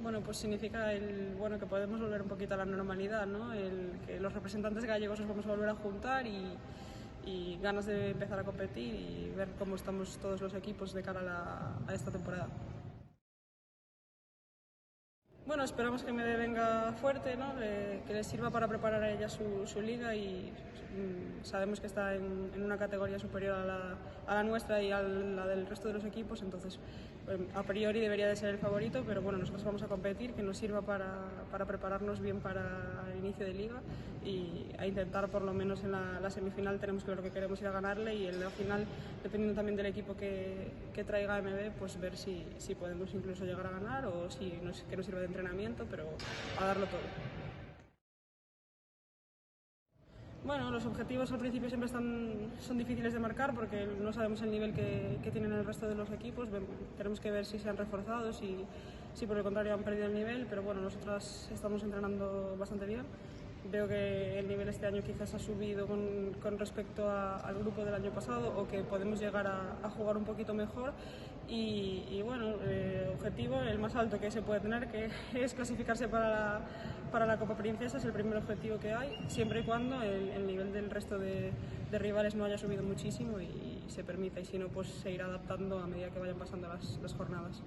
Bueno, pues significa que podemos volver un poquito a la normalidad, ¿no? Que los representantes gallegos nos vamos a volver a juntar y ganas de empezar a competir y ver cómo estamos todos los equipos de cara a esta temporada. Bueno, esperamos que MB venga fuerte, ¿no? Que le sirva para preparar a ella su liga y sabemos que está en una categoría superior a la nuestra y a la del resto de los equipos, entonces a priori debería de ser el favorito, pero bueno, nosotros vamos a competir, que nos sirva para prepararnos bien para el inicio de liga y a intentar por lo menos en la semifinal tenemos claro que queremos ir a ganarle y en la final, dependiendo también del equipo que traiga MB, pues ver si podemos incluso llegar a ganar o que nos sirva de entrenamiento, pero a darlo todo. Bueno, los objetivos al principio siempre son difíciles de marcar porque no sabemos el nivel que tienen el resto de los equipos. Tenemos que ver si se han reforzado, si por el contrario han perdido el nivel, pero bueno, nosotras estamos entrenando bastante bien. Veo que el nivel este año quizás ha subido con respecto al grupo del año pasado o que podemos llegar a jugar un poquito mejor y bueno, objetivo el más alto que se puede tener, que es clasificarse para la Copa Princesa, es el primer objetivo que hay, siempre y cuando el nivel del resto de rivales no haya subido muchísimo y se permita, y si no, pues se irá adaptando a medida que vayan pasando las jornadas.